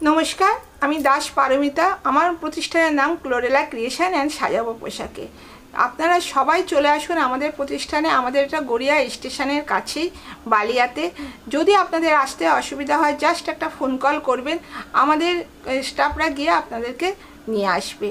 নমস্কার, আমি দাস পারমিতা। আমার প্রতিষ্ঠানের নাম ক্লোরেলা ক্রিয়েশন অ্যান্ড সাজাবো পোশাকে। আপনারা সবাই চলে আসুন আমাদের প্রতিষ্ঠানে। আমাদের এটা গড়িয়া স্টেশনের কাছেই, বালিয়াতে। যদি আপনাদের আসতে অসুবিধা হয়, জাস্ট একটা ফোন কল করবেন, আমাদের স্টাফরা গিয়ে আপনাদেরকে নিয়ে আসবে।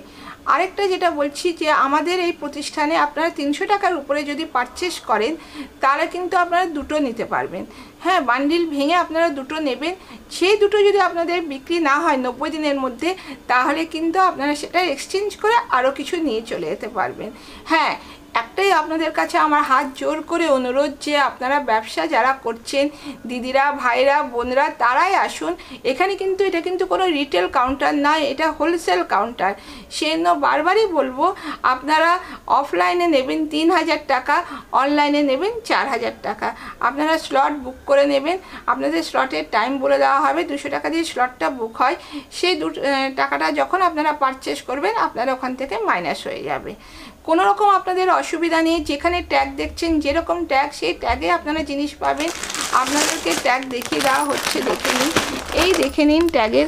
আরেকটা যেটা বলছি যে আমাদের এই প্রতিষ্ঠানে আপনারা 300 টাকার উপরে যদি পারচেস করেন তাহলে কিন্তু আপনারা দুটো নিতে পারবেন। হ্যাঁ, বান্ডিল ভেঙে আপনারা দুটো নেবেন। সেই দুটো যদি আপনাদের বিক্রি না হয় 90 দিনের মধ্যে, তাহলে কিন্তু আপনারা সেটা এক্সচেঞ্জ করে আরও কিছু নিয়ে চলে যেতে পারবেন। হ্যাঁ, একটাই আপনাদের কাছে আমার হাত জোর করে অনুরোধ যে আপনারা ব্যবসা যারা করছেন, দিদিরা, ভাইরা, বোনরা, তারাই আসুন এখানে। কিন্তু এটা কিন্তু কোনো রিটেল কাউন্টার নয়, এটা হোলসেল কাউন্টার। সেজন্য বারবারই বলবো, আপনারা অফলাইনে নেবেন 3000 টাকা, অনলাইনে নেবেন 4000 টাকা। আপনারা স্লট বুক করে নেবেন। আপনাদের স্লটের টাইম বলে দেওয়া হবে, 200 টাকা দিয়ে স্লটটা বুক হয়। সেই টাকাটা যখন আপনারা পারচেস করবেন, আপনারা ওখান থেকে মাইনাস হয়ে যাবে। কোনো রকম আপনাদের অসুবিধা নেই। যেখানে ট্যাগ দেখছেন, যেরকম ট্যাগ, সেই ট্যাগে আপনারা জিনিস পাবেন। আপনাদেরকে ট্যাগ দেখিয়ে দেওয়া হচ্ছে, দেখে নিন। এই দেখে নিন, ট্যাগের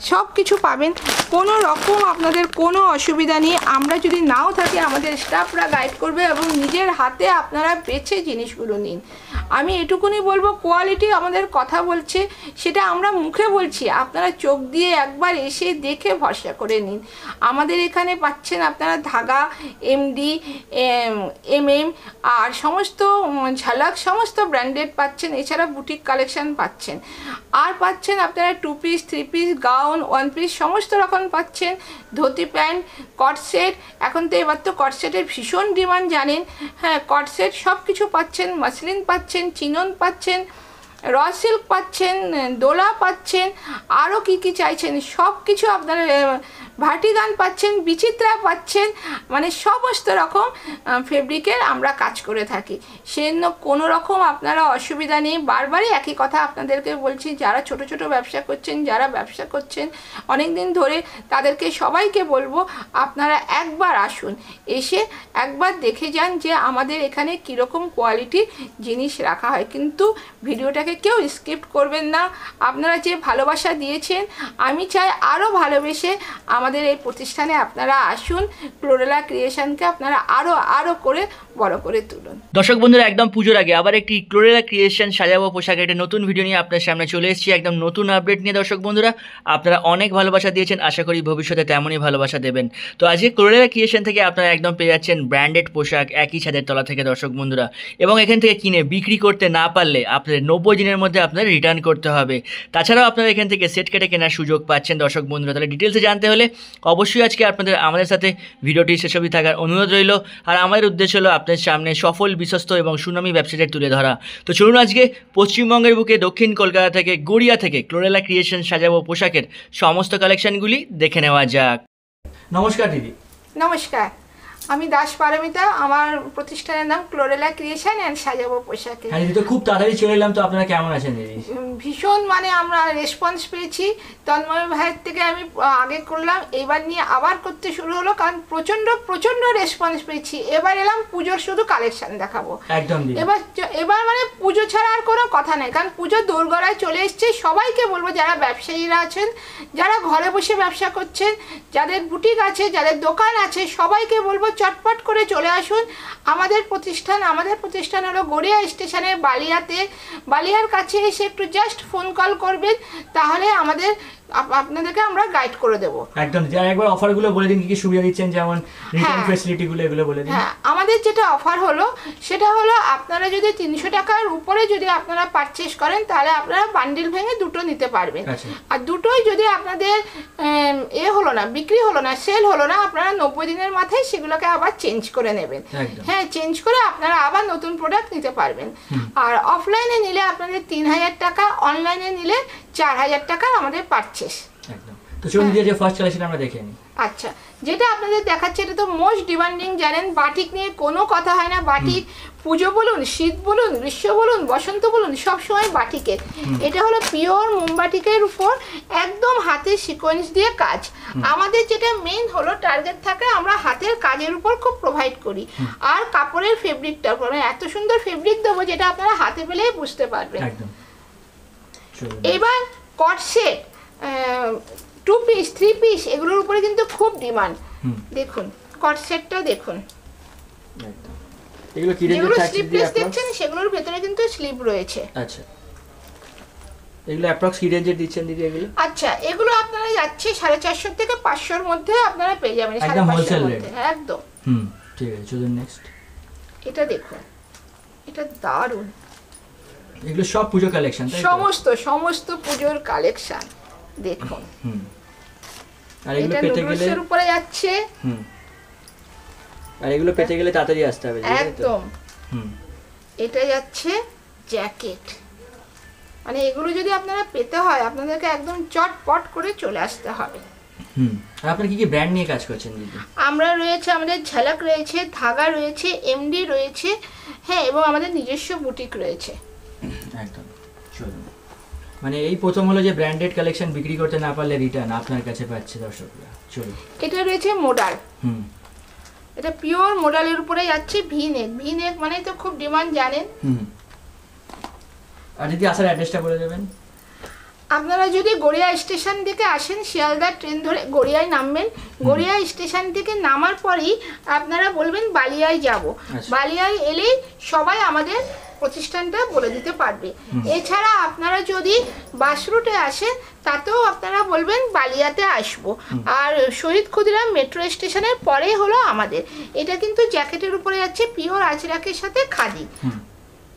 সব কিছু পাবেন। কোনো রকম আপনাদের কোনো অসুবিধা নেই। আমরা যদি নাও থাকি, আমাদের স্টাফরা গাইড করবে এবং নিজের হাতে আপনারা বেছে জিনিসগুলো নিন। আমি এটুকুনি বলবো, কোয়ালিটি আমাদের কথা বলছে, সেটা আমরা মুখে বলছি। আপনারা চোখ দিয়ে একবার এসে দেখে ভরসা করে নিন। আমাদের এখানে পাচ্ছেন আপনারা ধাগা, এমডি, MM আর সমস্ত ঝালাক, সমস্ত ব্র্যান্ডেড পাচ্ছেন। এছাড়া বুটিক কালেকশন পাচ্ছেন। আর পাচ্ছেন আপনারা 2 পিস, 3 পিস, গাউন, 1 পিস, সমস্ত রকম পাচ্ছেন। ধুতি প্যান্ট, কটসেট। এখন তো এবার তো কটসেটের ভীষণ ডিমান্ড জানেন। হ্যাঁ, কটসেট সব কিছু পাচ্ছেন। মাসলিন পাচ্ছেন, চিনন পাচ্ছেন, র সিল্ক পাচ্ছেন, দোলা পাচ্ছেন, আরও কী কী চাইছেন সব কিছু আপনারা, ভাটিগান পাচ্ছেন, বিচিত্রা পাচ্ছেন। মানে সমস্ত রকম ফেব্রিকের আমরা কাজ করে থাকি। সেজন্য কোনো রকম আপনারা অসুবিধা নেই। বারবারই একই কথা আপনাদেরকে বলছি, যারা ছোট ছোট ব্যবসা করছেন, যারা ব্যবসা করছেন অনেক দিন ধরে, তাদেরকে সবাইকে বলবো আপনারা একবার আসুন, এসে একবার দেখে যান যে আমাদের এখানে কীরকম কোয়ালিটির জিনিস রাখা হয়। কিন্তু ভিডিওটাকে কেউ স্কিপ করবেন না। আপনারা যে ভালোবাসা দিয়েছেন, আমি চাই আরও ভালোবেসে আমাদের এই প্রতিষ্ঠানে আপনারা আসুন। ক্লোরেলা ক্রিয়েশনকে আপনারা আরও করে বড় করে তুলুন। দর্শক বন্ধুরা, একদম পুজোর আগে আবার একটি ক্লোরেলা ক্রিয়েশন সাজাবো পোশাকের একটা নতুন ভিডিও নিয়ে আপনার সামনে চলে এসেছি, একদম নতুন আপডেট নিয়ে। দর্শক বন্ধুরা, আপনারা অনেক ভালোবাসা দিয়েছেন, আশা করি ভবিষ্যতে তেমনই ভালোবাসা দেবেন। তো আজকে ক্লোরেলা ক্রিয়েশন থেকে আপনারা একদম পেয়ে যাচ্ছেন ব্র্যান্ডেড পোশাক একই ছাদের তলা থেকে। দর্শক বন্ধুরা, এবং এখান থেকে কিনে বিক্রি করতে না পারলে আপনাদের 90 দিনের মধ্যে আপনাদের রিটার্ন করতে হবে। তাছাড়াও আপনারা এখান থেকে সেট কেটে কেনার সুযোগ পাচ্ছেন। দর্শক বন্ধুরা, তাহলে ডিটেলসে জানতে হলে অবশ্যই আজকে আমাদের সাথে ভিডিওটি শেষ অবধি থাকার অনুরোধ রইল। আর আমাদের উদ্দেশ্য হলো আপনাদের সামনে সফল, বিশ্বস্ত এবং সুনামী ব্যবসাদের তুলে ধরা। তো চলুন আজকে পশ্চিমবঙ্গের বুকে দক্ষিণ কলকাতা থেকে, গড়িয়া থেকে ক্লোরেলা ক্রিয়েশন সাজাবো পোশাকের সমস্ত কালেকশনগুলি দেখে নেওয়া যাক। নমস্কার দিদি। নমস্কার, আমি দাস পারমিতা। আমার প্রতিষ্ঠানের নাম ক্লোরেলা ক্রিয়েশন অ্যান্ড সাজাবো পোশাকে। হ্যাঁ দিদি, তো খুব তাড়াতাড়ি চলে এলাম, তো আপনারা কেমন আছেন দিদি? ভীষণ, মানে আমরা রেসপন্স পেয়েছি। তন্ময় ভাইয়ের থেকে আমি আগে করলাম, এবার নিয়ে আবার করতে শুরু হলো, কারণ প্রচণ্ড রেসপন্স পেয়েছি। এবার এলাম পুজোর শুধু কালেকশন দেখাবো। একদম। এবার মানে পুজো ছাড়া আর কোনো কথা নেই, কারণ পুজো দোরগড়ায় চলে এসছে। সবাইকে বলবো, যারা ব্যবসায়ীরা আছেন, যারা ঘরে বসে ব্যবসা করছেন, যাদের বুটিক আছে, যাদের দোকান আছে, সবাইকে বলবো চটপট করে চলে আসুন আমাদের প্রতিষ্ঠান হলো গড়িয়া স্টেশনে, বালিয়াতে। বালিয়ার কাছে এসে একটু জাস্ট ফোন কল করবেন, তাহলে আপনাদেরকে আমরা গাইড করে দেব। একদম। একবার অফারগুলো বলে দিন, কি কি সুবিধা দিচ্ছেন, যেমন রিটার্ন ফ্যাসিলিটিগুলো, এগুলো বলে দিন। হ্যাঁ, আমাদের যেটা অফার হলো সেটা হলো, আপনারা যদি 300 টাকার উপরে যদি আপনারা পারচেস করেন, তাহলে আপনারা বান্ডিল ভেঙে দুটো নিতে পারবেন। আর দুটোই যদি আপনাদের হলো না, বিক্রি হলো না, সেল হলো না, আপনারা 90 দিনের মাথায় সেগুলোকে আবার চেঞ্জ করে নেবেন। হ্যাঁ, চেঞ্জ করে আপনারা আবার নতুন প্রোডাক্ট নিতে পারবেন। আর অফলাইনে নিলে আপনাদের 3000 টাকা, অনলাইনে নিলে 4000 টাকা আমাদের পারচেস। একদম। তো চলুন যে ফার্স্ট কালেকশন আমরা দেখে নিই। আচ্ছা, যেটা আপনাদের দেখাচ্ছে এটা তো মোস্ট ডিমান্ডিং, জানেন। বাটিক নিয়ে কোনো কথা হয় না। বাটিক পুজো বলুন, শীত বলুন, গ্রীষ্ম বলুন, বসন্ত বলুন, সবসময় বাটিকের। এটা হলো পিওর মোমবাটিকের উপর একদম হাতের সিকোয়েন্স দিয়ে কাজ। আমাদের যেটা মেইন হলো টার্গেট থাকে, আমরা হাতের কাজের উপর খুব প্রোভাইড করি। আর কাপড়ের ফেব্রিকটার উপর এত সুন্দর ফেব্রিক দেবো, যেটা আপনারা হাতে পেলেই বুঝতে পারবেন। এবার কটসেট, 2 পিস 3 পিস এগুলোর উপরে কিন্তু খুব ডিমান্ড। হুম দেখুন কট সেটটা দেখুন, একদম। এগুলো কি রেঞ্জে যেগুলো থাকছে দিদি স্লিপলেস অ্যাপ্রক্স? দেখছেন সেগুলোর ভেতরে কিন্তু স্লিপ রয়েছে। আচ্ছা, এগুলো অ্যাপ্রক্স কি রেঞ্জে দিচ্ছেন দিদি এগুলো? আচ্ছা এগুলো আপনারা যাচ্ছে 450 থেকে 500-র মধ্যে আপনারা পেয়ে যাবেন, একদম 550-র wholesale মধ্যে rate। একদম। হুম ঠিক আছে, চলুন নেক্সট। এটা দেখুন, এটা দারুণ, এগুলো সব পুজো কালেকশন তাই তো? সমস্ত পুজোর কালেকশন দেখুন। হুম আর এগুলো এটা পেতে গেলে নুডলসের উপরে যাচ্ছে, হুম আর এগুলো পেতে গেলে তাড়াতাড়ি আসতে হবে দিদি, তাই তো? একদম। হুম এটা যাচ্ছে জ্যাকেট, মানে এগুলো যদি আপনারা পেতে হয় আপনাদেরকে একদম চটপট করে চলে আসতে হবে। হুম আর আপনারা কি কি ব্র্যান্ড নিয়ে কাজ করছেন দিদি? আমরা রয়েছে, আমাদের ঝলক রয়েছে, ধাগা রয়েছে, এমডি রয়েছে, হ্যাঁ, এবং আমাদের নিজস্ব বুটিক রয়েছে। একদম, চলুন। মানে এই প্রথম হলো যে ব্র্যান্ডেড কালেকশন বিক্রি করতে না পারলে রিটার্ন আপনার কাছে পাচ্ছে দর্শকরা, চলুন। এটা রয়েছে মোডাল, হুম এটা পিওর মোডালের উপরে যাচ্ছে ভি নেক মানে তো খুব ডিমান্ড জানেন। হুম আর দিদি আসার অ্যাড্রেসটা বলে দেবেন। আপনারা যদি গড়িয়া স্টেশন থেকে আসেন, শিয়ালদা ট্রেন ধরে গড়িয়ায় নামবেন, গড়িয়া স্টেশন থেকে নামার পরেই আপনারা বলবেন বালিয়ায় যাব। আচ্ছা। বালিয়ায় এলেই সবাই আমাদের প্রতিষ্ঠানটা বলে দিতে পারবে। এছাড়া আপনারা যদি বাস রুটে আসেন তাতেও আপনারা বলবেন বালিয়াতে আসব। আর শহীদ ক্ষুদিরাম মেট্রো স্টেশনের পরেই হলো আমাদের। এটা কিন্তু জ্যাকেটের উপরে যাচ্ছে পিওর আজরাকের সাথে খাদি,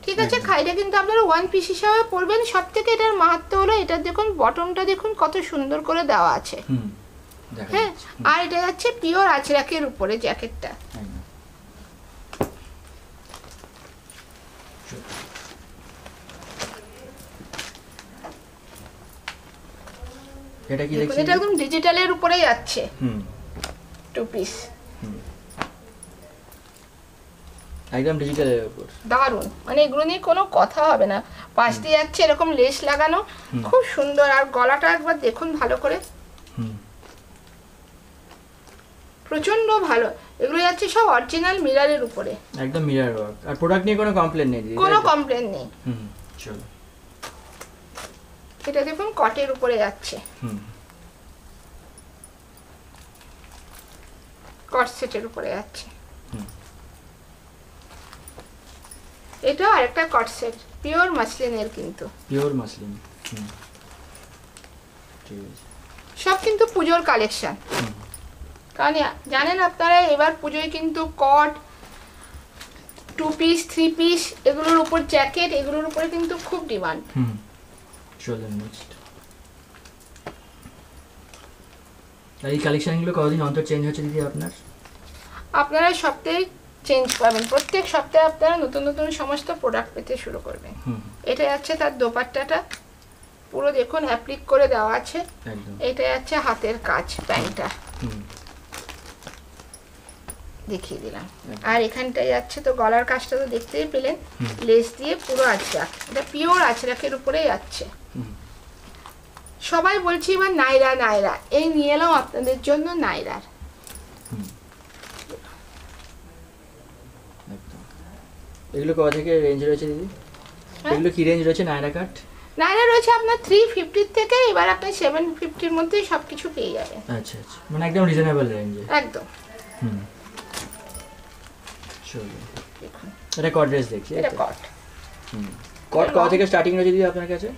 ঠিক আছে। খাইটা কিন্তু আপনারা 1 পিস হিসাবে পরবেন। সব থেকে এটার মাহাত্ম্য হলো এটা দেখুন, বটমটা দেখুন কত সুন্দর করে দেওয়া আছে, হ্যাঁ। আর এটা যাচ্ছে পিওর আজরাকের উপরে জ্যাকেটটা। এটা কি দেখুন, দেখছেন? এটা একদম ডিজিটালের উপরে যাচ্ছে, 2 পিস, একদম ডিজিটালের উপর, দারুন। মানে এগুলো নিয়ে কোনো কথা হবে না। পাশ দিয়ে যাচ্ছে এরকম লেস লাগানো, খুব সুন্দর। আর গলাটা একবার দেখুন ভালো করে, প্রচন্ড ভালো। এগুলো যাচ্ছে সব অরিজিনাল মিররের উপরে, একদম মিরর ওয়ার্ক। আর প্রোডাক্ট নিয়ে কোনো কমপ্লেন নেই দিদি? কোনো কমপ্লেন নেই। চলো। এটা দেখুন কটের উপরে যাচ্ছে, কট সেটের উপরে যাচ্ছে। এটা আরেকটা কট সেট, পিওর মাসলিনের, কিন্তু পিওর মাসলিন। ঠিক আছে, সব কিন্তু পুজোর কালেকশন। কারণ জানেন আপনারা এবার পুজোয় কিন্তু কট, 2 পিস 3 পিস এগুলোর উপর জ্যাকেট, এগুলোর উপরে কিন্তু খুব ডিমান্ড। চলুন নেক্সট। আর এই কালেকশনগুলো কতদিন অন্তর চেঞ্জ হচ্ছে দিদি আপনার? আপনারা সপ্তাহে চেঞ্জ পাবেন, প্রত্যেক সপ্তাহে আপনারা নতুন নতুন সমস্ত প্রোডাক্ট পেতে শুরু করবেন। এটা যাচ্ছে তার দোপাট্টাটা, পুরো দেখুন অ্যাপ্লিক করে দেওয়া আছে। এটা যাচ্ছে হাতের কাজ, প্যান্টটা দেখিয়ে দিলাম। আর এখানটায় যাচ্ছে তো গলার কাজটা তো দেখতেই পেলেন, লেস দিয়ে পুরো আজরাক, এটা পিওর আজরাকের উপরে যাচ্ছে। সবাই বলছি এবার নাইরা নাইরা, এই নিয়ে এলাম আপনাদের জন্য নাইরার। এগুলো কত থেকে রেঞ্জ রয়েছে দিদি? এগুলো কি রেঞ্জ রয়েছে নায়রা কাট? নাইরা রয়েছে আপনার 350 থেকে এবার আপনি 750-র মধ্যেই সবকিছু পেয়ে যাবেন। আচ্ছা আচ্ছা, মানে একদম রিজনেবল রেঞ্জে। একদম। চলো, এটা কট ড্রেস দেখছি। এটা কট। কট কত থেকে স্টার্টিং রয়েছে দিদি আপনার কাছে?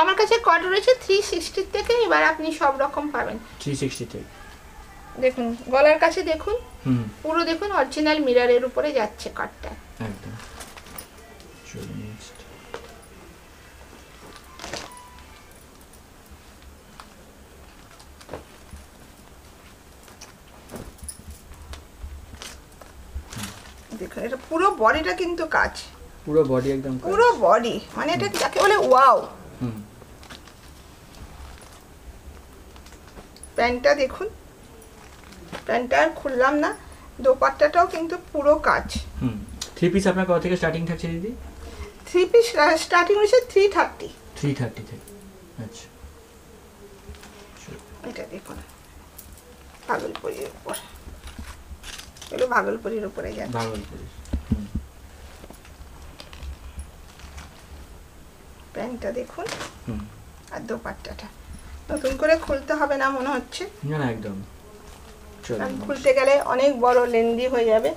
আমার কাছে কট রয়েছে 360 থেকে, এবার আপনি সব রকম পাবেন 360 থেকে। দেখুন গলার কাছে দেখুন, পুরো দেখুন অরিজিনাল মিররের উপরে যাচ্ছে কাটটা, একদম। চলো নেক্সট। দেখুন এটা পুরো বডিটা কিন্তু কাজ, পুরো বডি একদম কাজ। পুরো বডি, মানে এটা যাকে বলে ওয়াও। প্যান্টটা দেখুন, প্যান্টটা আর খুললাম না, দোপাট্টাটাও কিন্তু পুরো কাজ। 3 পিস আপনার কত থেকে স্টার্টিং থাকছে দিদি? 3 পিস স্টার্টিং হচ্ছে 330। 330 থেকে, আচ্ছা। এটা দেখুন ভাগলপুরির উপর, এগুলো ভাগলপুরির উপরে যাচ্ছে। ভাগলপুরি। প্যান্টটা দেখুন আর দোপাট্টাটা, নতুন করে খুলতে হবে না মনে হচ্ছে, না না একদম। চলো কারণ খুলতে গেলে অনেক বড় লেন্দি হয়ে যাবে।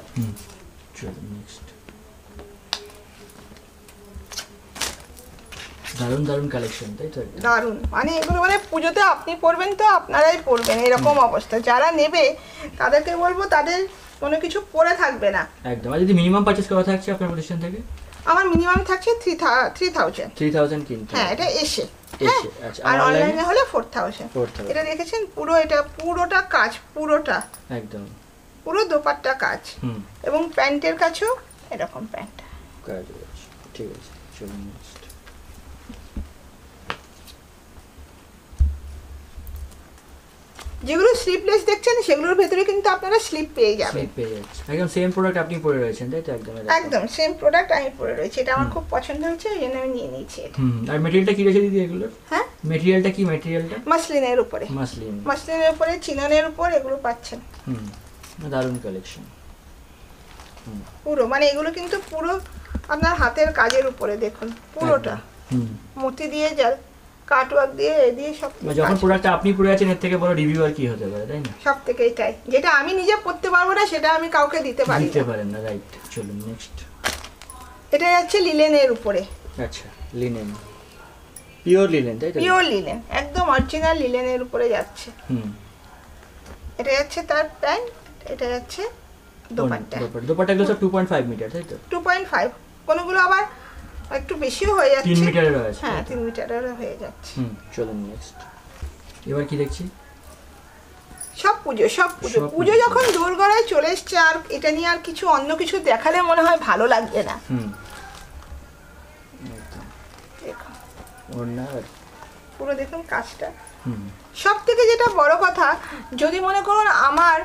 চলো নেক্সট। দারুণ দারুণ কালেকশন, তাই তো? দারুণ, মানে এগুলো মানে পুজোতে আপনি পরবেন তো আপনারাই পরবেন এরকম অবস্থা। যারা নেবে তাদেরকে বলবো তাদের কোনো কিছু পরে থাকবে না একদম। আর যদি মিনিমাম পারচেজ করা থাকছে আপনার প্রতিষ্ঠান থেকে? আমার মিনিমাম থাকছে 3000। 3000 কিনতে? হ্যাঁ, এটা এসে। আচ্ছা। আর অনলাইনে হলে 4000। 4000। এটা দেখেছেন পুরো, এটা পুরোটা কাজ, পুরোটা একদম পুরো দোপাট্টা কাজ। এবং প্যান্টের কাছেও এরকম প্যান্ট কাজ আছে। ঠিক আছে, চলুন নেক্সট। যেগুলো স্লিপলেস দেখছেন সেগুলোর ভেতরে কিন্তু আপনারা স্লিপ পেয়ে যাবেন। স্লিপ পেয়ে যাচ্ছে, একদম সেম প্রোডাক্ট আপনি পরে রয়েছেন, তাই তো? একদম একদম সেম প্রোডাক্ট আমি পরে রয়েছে, এটা আমার খুব পছন্দ হয়েছে ওই জন্য আমি নিয়ে নিয়েছি এটা। আর ম্যাটেরিয়ালটা কি রয়েছে দিদি এগুলো? হ্যাঁ, ম্যাটেরিয়ালটা কি? ম্যাটেরিয়ালটা মাসলিনের উপরে, মাসলিনের উপরে চিননের উপর এগুলো পাচ্ছেন। দারুণ কালেকশন পুরো, মানে এগুলো কিন্তু পুরো আপনার হাতের কাজের উপরে দেখুন পুরোটা মতি দিয়ে যার কাটওয়ার্ক দিয়ে এ দিয়ে সব। যখন প্রোডাক্টটা আপনি পরে আছেন এর থেকে বড় রিভিউ আর কি হতে পারে, তাই না? সব থেকে এটাই, যেটা আমি নিজে পড়তে পারবো না সেটা আমি কাউকে দিতে পারেন না, রাইট। চলুন নেক্সট। এটা যাচ্ছে লিলেনের উপরে। আচ্ছা, লিনেন, পিওর লিনেন, তাই তো? পিওর লিলেন, একদম অরিজিনাল লিলেনের উপরে যাচ্ছে। এটা যাচ্ছে তার প্যান্ট, এটা যাচ্ছে দোপাট্টা। দোপাট্টাগুলো সব 2.5 মিটার, তাই তো? 2.5, কোনগুলো আবার একটু বেশিও হয়ে যাচ্ছে, 3 মিটারের আছে। হ্যাঁ 3 মিটারের হয়ে যাচ্ছে। চলুন নেক্সট। এবার কি দেখছি? সব পুজো যখন দোরগোড়ায় চলে এসছে, আর এটা নিয়ে আর কিছু অন্য কিছু দেখালে মনে হয় ভালো লাগবে না। পুরো দেখুন কাজটা। সব থেকে যেটা বড় কথা, যদি মনে করুন আমার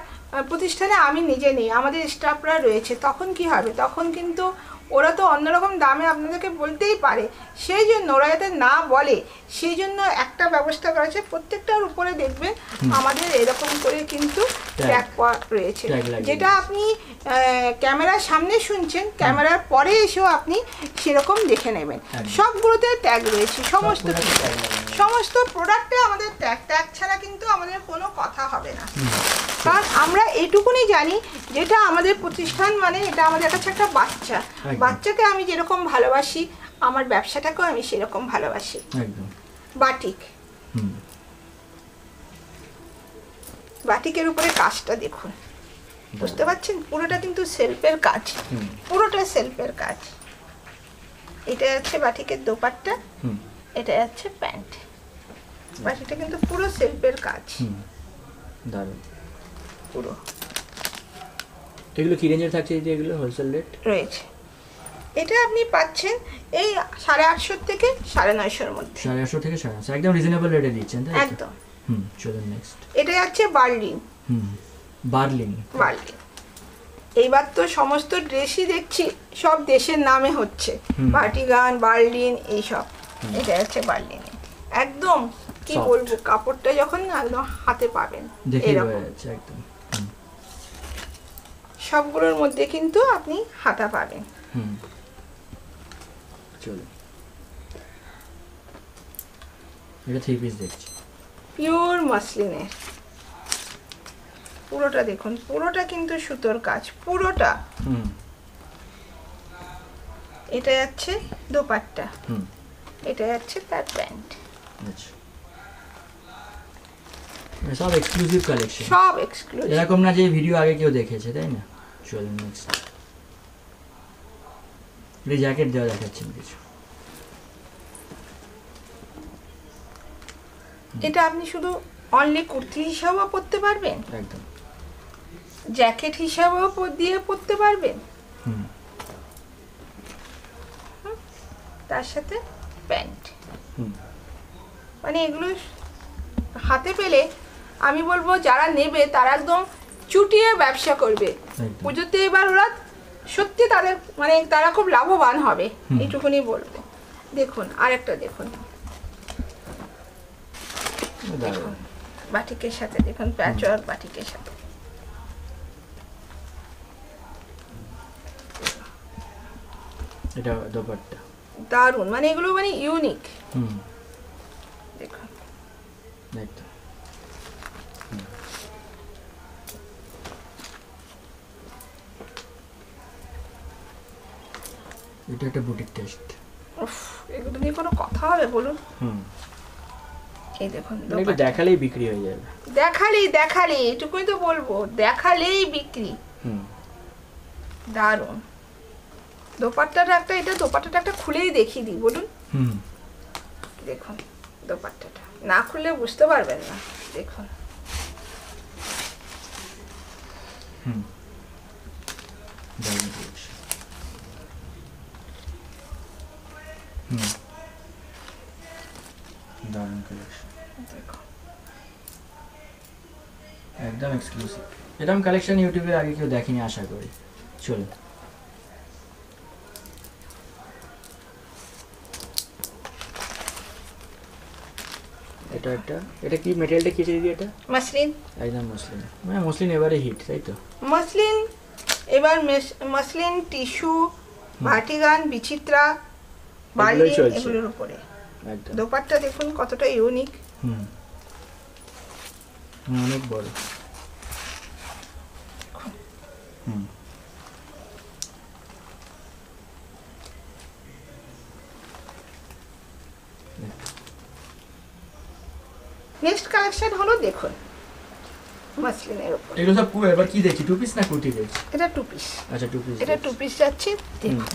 প্রতিষ্ঠানে আমি নিজে নেই, আমাদের স্টাফরা রয়েছে, তখন কি হবে? তখন কিন্তু ওরা তো অন্যরকম দামে আপনাদেরকে বলতেই পারে, সেই জন্য ওরা যাতে না বলে সেই জন্য একটা ব্যবস্থা করেছে, প্রত্যেকটার উপরে দেখবেন আমাদের এরকম করে কিন্তু ট্যাগ রয়েছে, যেটা আপনি ক্যামেরার সামনে শুনছেন, ক্যামেরার পরে এসেও আপনি সেরকম দেখে নেবেন। সবগুলোতে ট্যাগ রয়েছে, সমস্ত প্রোডাক্টে আমাদের ট্যাগ ছাড়া কিন্তু আমাদের কোনো কথা হবে না। কারণ আমরা এইটুকুনি জানি, যেটা আমাদের প্রতিষ্ঠান মানে এটা আমাদের কাছে একটা বাচ্চা, বাচ্চাকে আমি যেরকম ভালোবাসি আমার ব্যবসাটাকেও আমি সেরকম ভালোবাসি। বাটিক, বাটিকের উপরে কাজটা দেখুন, বুঝতে পারছেন? পুরোটা কিন্তু সেলফের কাজ, পুরোটা সেলফের কাজ। এটা হচ্ছে বাটিকের দোপাট্টা, এটা হচ্ছে প্যান্ট। বাটিকটা কিন্তু পুরো সেলফের কাজ, দারুণ পুরো। এগুলো কি রেঞ্জের থাকছে? এগুলো হোলসেল রেট রয়েছে, এটা আপনি পাচ্ছেন এই 850 থেকে 950 মধ্যে। 850 থেকে 950, একদম রিজনেবল রেটে দিচ্ছেন, তাই? একদম। চলুন নেক্সট। এটা যাচ্ছে বার্লিন। বার্লিন। এইবার তো সমস্ত ড্রেসই দেখছি সব দেশের নামে হচ্ছে, ভার্টিগান, বার্লিন, এইসব। এটা যাচ্ছে বার্লিন, একদম কি বলবো, কাপড়টা যখন একদম হাতে পাবেন এরকম, একদম সবগুলোর মধ্যে কিন্তু আপনি হাতা পাবেন। চলুন, এটা 3 পিস দেখছি, পিওর মাসলিনের। পুরোটা দেখুন, পুরোটা কিন্তু সুতোর কাজ, পুরোটা। এটা যাচ্ছে দোপাট্টা, এটা যাচ্ছে তার প্যান্ট। আচ্ছা, সব এক্সক্লুসিভ কালেকশন, সব এক্সক্লুসিভ, এরকম না যে ভিডিও আগে কেউ দেখেছে, তাই না? চলুন নেক্সট। এই জ্যাকেট দেওয়া দেখাচ্ছেন কিছু, এটা আপনি শুধু অনলি কুর্তি হিসাবেও পরতে পারবেন, একদম জ্যাকেট হিসাবেও দিয়ে পরতে পারবেন, তার সাথে প্যান্ট। মানে এগুলো হাতে পেলে আমি বলবো যারা নেবে তারা একদম চুটিয়ে ব্যবসা করবে পুজোতে। এবার ওরা সত্যি তাদের মানে তারা খুব লাভবান হবে, এইটুকুনি বলবো। দেখুন আরেকটা দেখুন, দেখুন বাটিকের সাথে, দেখুন প্যাচওয়ার্ক বাটিকের সাথে। এটা দোপাট্টা দারুন, মানে এগুলো মানে ইউনিক। দেখুন এটা একটা বুটিক টেস্ট। উফ, এগুলো নিয়ে কোনো কথা হবে বলুন? এই দেখুন, এটা দেখালেই বিক্রি হয়ে যাবে। দেখালেই এটুকুই তো বলবো, দেখালেই বিক্রি। দারুণ দোপাট্টাটা একটা, এটা দোপাট্টাটা একটা খুলেই দেখিয়ে দিই বলুন। দেখুন দোপাট্টাটা না খুললে বুঝতে পারবেন না। দেখুন দারুণ কালেকশন, একদম এক্সক্লুসিভ। এরকম কালেকশন ইউটিউবে আগে কেউ দেখেনি আশা করি। চলো এটা কি মেটেরিয়ালটা কি দিদি? এটা মসলিন, একদম মসলিন। মানে মসলিন এবারে হিট, তাই তো? মসলিন এবার মসলিন, টিস্যু, ভাটিগান, বিচিত্রা, বার্লিন, এগুলোর উপরে একদম। দোপাট্টা দেখুন কতটা ইউনিক। অনেক বড়। নেক্সট কালেকশন হলো দেখুন মসলিনের উপর। এগুলো সব এবার কি দেখছি, টু পিস না কুর্তি দেখছি? এটা টু পিস। আচ্ছা টু পিস। এটা টু পিস যাচ্ছে দেখুন,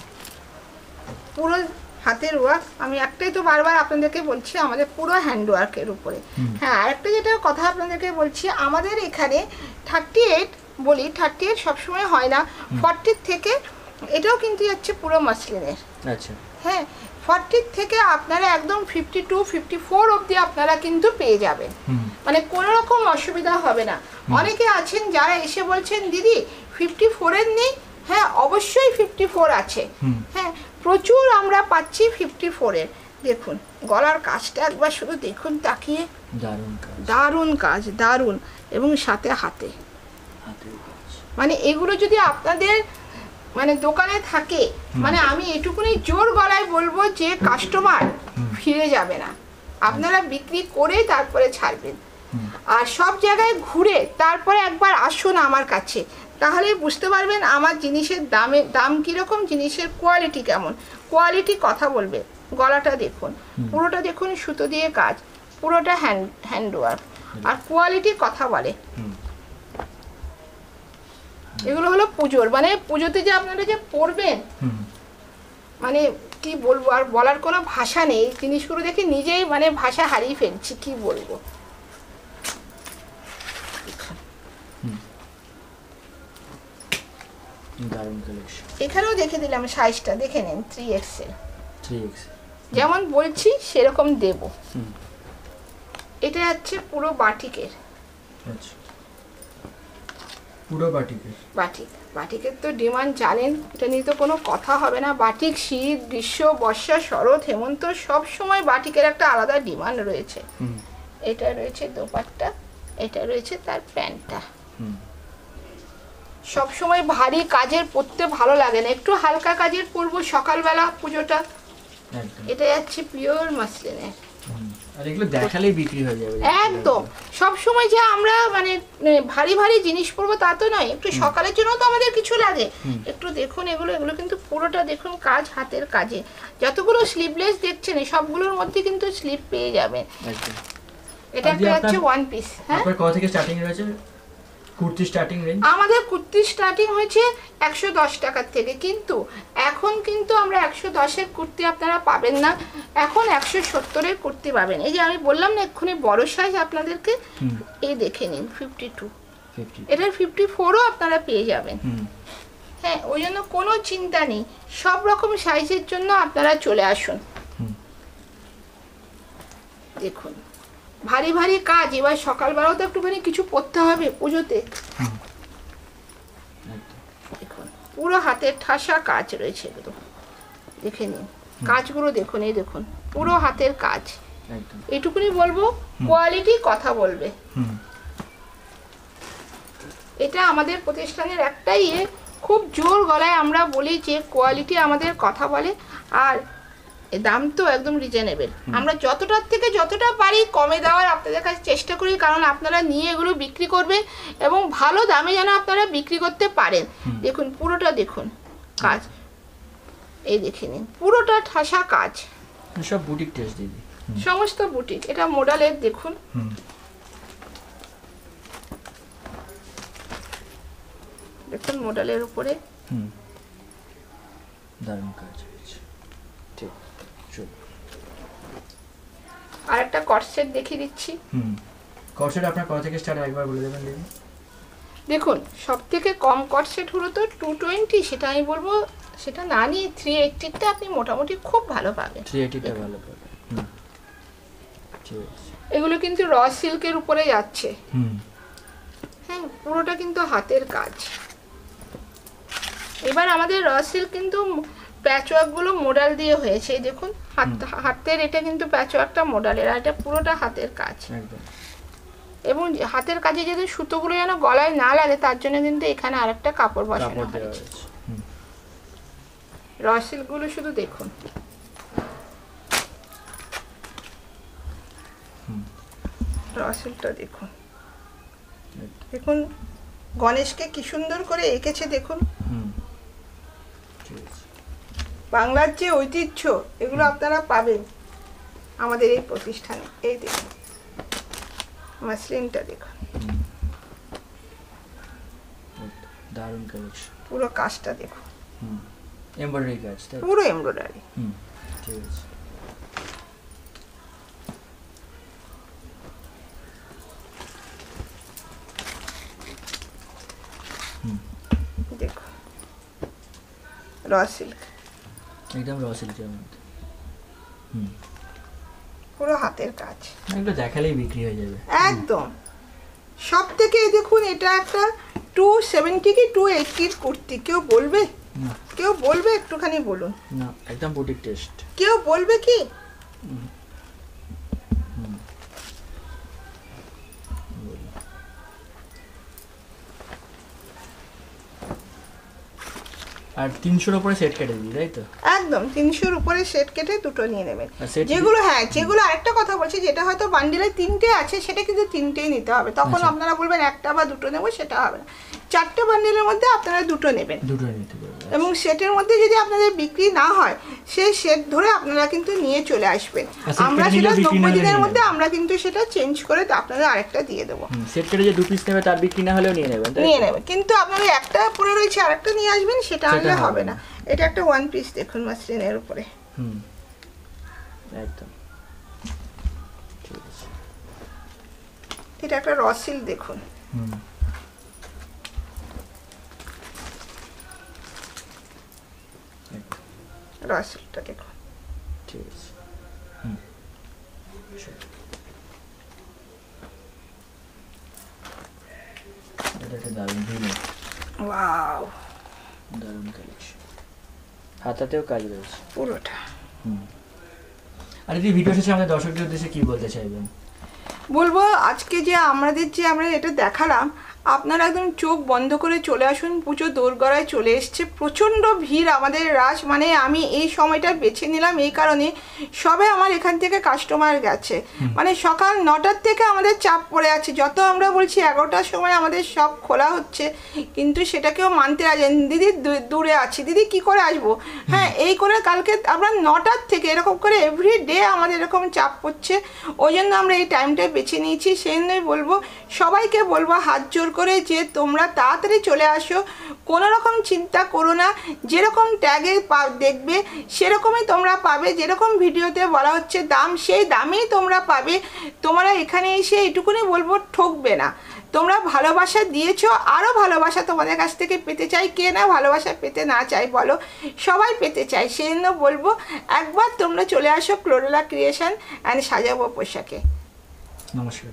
পুরো হাতের ওয়ার্ক। আমি একটাই তো বারবার আপনাদেরকে বলছি, আমাদের পুরো হ্যান্ড ওয়ার্কের উপরে। হ্যাঁ, আরেকটা যেটা কথা আপনাদেরকে বলছি, আমাদের এখানে 38 বলি, 38 সবসময় হয় না, 40 থেকে এটাও কিন্তু যাচ্ছে পুরো মসলিনের। আচ্ছা হ্যাঁ, 40 থেকে আপনারা একদম 52, 54 অবধি আপনারা কিন্তু পেয়ে যাবেন, মানে কোনো রকম অসুবিধা হবে না। অনেকে আছেন যারা এসে বলছেন দিদি 54-এর নেই। হ্যাঁ, অবশ্যই 54 আছে। হ্যাঁ, প্রচুর আমরা পাচ্ছি 54-এর। দেখুন গলার কাজটা একবার শুধু দেখুন তাকিয়ে, দারুণ কাজ, দারুণ। এবং সাথে হাতে, মানে এগুলো যদি আপনাদের মানে দোকানে থাকে, মানে আমি এটুকুনি জোর গলায় বলবো যে কাস্টমার ফিরে যাবে না, আপনারা বিক্রি করে তারপরে ছাড়বেন। আর সব জায়গায় ঘুরে তারপরে একবার আসুন আমার কাছে, তাহলে বুঝতে পারবেন আমার জিনিসের দাম কীরকম, জিনিসের কোয়ালিটি কেমন। কোয়ালিটি কথা বলবে। গলাটা দেখুন, পুরোটা দেখুন সুতো দিয়ে কাজ, পুরোটা হ্যান্ড ওয়ার্ক, আর কোয়ালিটি কথা বলে। এগুলো হলো পুজোর, মানে পুজোতে যে আপনারা যে পরবেন, মানে কি বলবো, আর বলার কোনো ভাষা নেই। জিনিসগুলো দেখে নিজেই মানে ভাষা হারিয়ে ফেলছি, কি বলবো। এখানেও দেখে দিলাম সাইজটা, দেখে নিন 3XL। যেমন বলছি সেরকম দেব। এটা যাচ্ছে পুরো বাটিকের। পুরো বাটিকের। বাটিকের তো ডিমান্ড জানেন, এটা নিয়ে তো কোনো কথা হবে না। বাটিক শীত, গ্রীষ্ম, বর্ষা, শরৎ, হেমন্ত সব সময় বাটিকের একটা আলাদা ডিমান্ড রয়েছে। এটা রয়েছে দোপাট্টা, এটা রয়েছে তার প্যান্টটা। সব সময় ভারী কাজের পরতে ভালো লাগে না, একটু হালকা কাজের পরবো সকালবেলা পুজোটা। এটা যাচ্ছে পিওর মসলিনের। আর এগুলো দেখালেই বিক্রি হয়ে যাবে একদম। সব সময় যে আমরা মানে ভারী ভারী জিনিস পরবো তা তো নয়, একটু সকালের জন্য তো আমাদের কিছু লাগে। একটু দেখুন এগুলো কিন্তু পুরোটা দেখুন কাজ, হাতের কাজে। যতগুলো স্লিভলেস দেখছেন সবগুলোর মধ্যে কিন্তু স্লিভ পেয়ে যাবেন। এটা একটা হচ্ছে ওয়ান পিস। হ্যাঁ, আপনার কত থেকে স্টার্টিং রয়েছে কুর্তি স্টার্টিং রেঞ্জ? আমাদের কুর্তি স্টার্টিং হয়েছে 110 টাকার থেকে, কিন্তু এখন কিন্তু আমরা 110-এর কুর্তি আপনারা পাবেন না, এখন 170-এর কুর্তি পাবেন। এই যে আমি বললাম না এক্ষুনি বড় সাইজ আপনাদেরকে, এই দেখে নিন 52, এটার 54-ও আপনারা পেয়ে যাবেন। হ্যাঁ, ওই জন্য কোনো চিন্তা নেই, সব রকম সাইজের জন্য আপনারা চলে আসুন। দেখুন ভারী ভারী কাজ, এবার সকালবেলাও তো একটুখানি কিছু পরতে হবে পুজোতে। দেখুন পুরো হাতের ঠাসা কাজ রয়েছে, এগুলো দেখে নিন, কাজগুলো দেখুন, এই দেখুন পুরো হাতের কাজ। এটুকুনি বলবো, কোয়ালিটি কথা বলবে। এটা আমাদের প্রতিষ্ঠানের একটাই খুব জোর গলায় আমরা বলি যে কোয়ালিটি আমাদের কথা বলে, আর দাম তো একদম রিজনেবল। আমরা যতটার থেকে যতটা পারি কমে দেওয়ার আপনাদের কাছে চেষ্টা করি, কারণ আপনারা নিয়ে এগুলো বিক্রি করবেন এবং ভালো দামে যেন আপনারা বিক্রি করতে পারেন। দেখুন পুরোটা দেখুন কাজ, এই দেখে নিন পুরোটা ঠাসা কাজ, সব বুটিক টেস্ট দিদি। সমস্ত বুটিক। এটা মডেলের দেখুন, দেখুন মডেলের উপরে দারুণ কাজ হয়েছে। ঠিক, চলো আর একটা কটসেট দেখিয়ে দিচ্ছি। কটসেট আপনার কত থেকে স্টার্ট একবার বলে দেবেন দিদি। দেখুন সব থেকে কম কটসেট হলো তো 220, সেটা আমি বলবো সেটা না নিয়ে 380টা আপনি মোটামুটি খুব ভালো পাবেন। 380টা ভালো পাবেন। ঠিক আছে। এগুলো কিন্তু র সিল্কের উপরে যাচ্ছে। হ্যাঁ, পুরোটা কিন্তু হাতের কাজ। এবার আমাদের র সিল্ক কিন্তু প্যাচওয়ার্কগুলো মডেল দিয়ে হয়েছে। এই দেখুন হাতের, এটা কিন্তু প্যাচওয়ার্কটা মডেলের, আর এটা পুরোটা হাতের কাজ। একদম। এবং হাতের কাজে যদি সুতোগুলো যেন গলায় না লাগে তার জন্য কিন্তু এখানে আরেকটা কাপড় বসানো হয়েছে। র সিল্কগুলো শুধু দেখুন, র সিল্কটা দেখুন, দেখুন গণেশকে কি সুন্দর করে এঁকেছে দেখুন। বাংলার যে ঐতিহ্য এগুলো আপনারা পাবেন আমাদের এই প্রতিষ্ঠানে। এই দেখুন মাসলিনটা দেখুন, দারুণ কালেকশন। পুরো কাজটা দেখুন, এমব্রয়ডারি কাজ, পুরো এমব্রয়ডারি। ঠিক আছে। দেখুন র সিল্ক, একদম র সিল্কের মধ্যে। পুরো হাতের কাজ, এগুলো দেখালেই বিক্রি হয়ে যাবে একদম। সব থেকে দেখুন এটা একটা 270 কি 280 কুর্তি। কেউ বলবে? কেউ বলবে? একটুখানি বলুন না, একদম বুটিক টেস্ট। কেউ বলবে কি? আর 300-র উপরে সেট কেটে দিই, তাই তো? একদম 300-র উপরে সেট কেটে দুটো নিয়ে নেবেন। আর set যেগুলো, হ্যাঁ যেগুলো আরেকটা কথা বলছি, যেটা হয়তো বান্ডিলে 3টে আছে সেটা কিন্তু 3টেই নিতে হবে। তখন আপনারা বলবেন একটা বা দুটো নেবো, সেটা হবে না। 4টে বান্ডিলের মধ্যে আপনারা দুটো নেবেন, দুটো নিতে পারবেন। এবং সেটের মধ্যে যদি আপনাদের বিক্রি না হয় সেই সেট ধরে আপনারা কিন্তু নিয়ে চলে আসবেন। আমরা সেটা 90 দিনের মধ্যে আমরা কিন্তু সেটা চেঞ্জ করে আপনাদের আরেকটা দিয়ে দেবো। সেট কেটে যে 2 পিস নেবে তার বিক্রি না হলেও নিয়ে নেবেন, নিয়ে নেবেন। কিন্তু আপনারা একটা পরে রয়েছে আরেকটা নিয়ে আসবেন, সেটা আনলে হবে না। এটা একটা 1 পিস দেখুন মাসলিনের উপরে। একদম ঠিক আছে। এটা একটা র সিল্ক দেখুন, র সিল্কটা দেখুন। ঠিক আছে। এটা একটা দারুণ ভিন্ন, ওয়াও, দারুণ কালেকশন। হাতাতেও কাজ রয়েছে পুরোটা। আর এই ভিডিও শেষে আমাদের দর্শকদের উদ্দেশ্যে কি বলতে চাইবেন? বলবো আজকে যে আমরা এটা দেখালাম, আপনারা একদম চোখ বন্ধ করে চলে আসুন। পুজো দোরগড়ায় চলে এসছে, প্রচণ্ড ভিড় আমাদের রাস। মানে আমি এই সময়টা বেছে নিলাম এই কারণে, সবে আমার এখান থেকে কাস্টমার গেছে। মানে সকাল 9টার থেকে আমাদের চাপ পড়ে আছে। যত আমরা বলছি 11টার সময় আমাদের সব খোলা হচ্ছে, কিন্তু সেটাকেও মানতে রাজেন। দিদি দূরে আছি, দিদি কি করে আসবো? হ্যাঁ, এই করে কালকে আমরা 9টার থেকে এরকম করে এভরি ডে আমাদের এরকম চাপ পড়ছে। ওই জন্য আমরা এই টাইমটা বেছে নিয়েছি। সেই জন্যই বলবো, সবাইকে বলবো হাত জোর করে যে তোমরা তাড়াতাড়ি চলে আসো, কোনো রকম চিন্তা করো না। যেরকম ট্যাগে দেখবে সেরকমই তোমরা পাবে, যেরকম ভিডিওতে বলা হচ্ছে দাম সেই দামেই তোমরা পাবে। তোমরা এখানে এসে এটুকুনি বলবো ঠকবে না। তোমরা ভালোবাসা দিয়েছো, আরও ভালোবাসা তোমাদের কাছ থেকে পেতে চাই। কে না ভালোবাসা পেতে না চাই বলো? সবাই পেতে চাই। সেই জন্য বলবো একবার তোমরা চলে আসো ক্লোরেলা ক্রিয়েশন অ্যান্ড সাজাবো পোশাকে। নমস্কার।